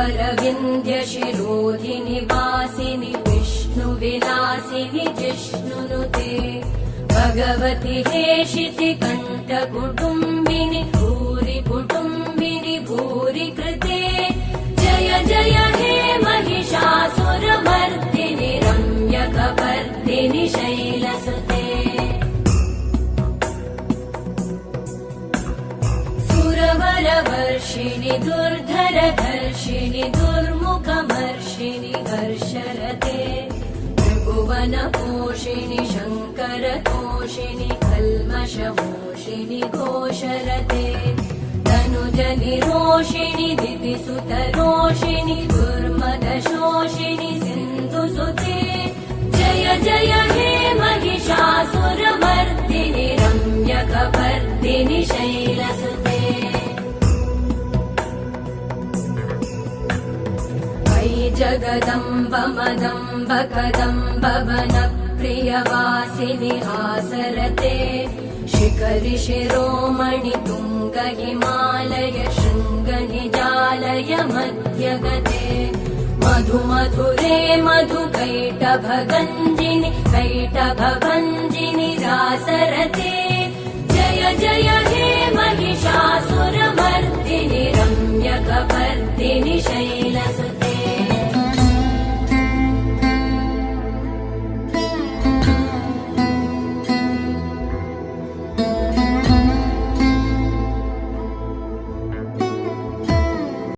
वरविन्द्यशिरोधिनि वासिनि विष्णुविलासिनि जिष्णुनुते भगवति हेशिति कण्ठकुटुम्बिनि भूरि कुटुम्बिनि भूरि कृते जय जय हे महिषासुरमर्दिनि रम्यकपर्दिनि शैलसुते सुरवरवर्षिणि दुर्धरधर्षिणि दुर्मुखमर्षिणि हर्षरते त्रिभुवनपोषिणि शङ्करतोषिणि कल्मषमोषिणि घोषरते तनुजनिरोषिणि दितिसुतरोषिणि दुर्मदशोषिणि सिन्धुसुते जय जय हे महिषासुरमर्दिनि रम्यकपर्दिनि शैलसुते जगदम्ब मदम्ब कदम्ब वनप्रियवासिनि हासरते शिखरि शिरोमणि तुङ्ग हिमालय शृङ्ग निजालय मध्यगते मधु मधुरे मधु कैटभगञ्जिनि कैटभभञ्जिनि रासरते जय जय हे महिषासुरमर्दिनि रम्यकपर्दिनि शैलसुते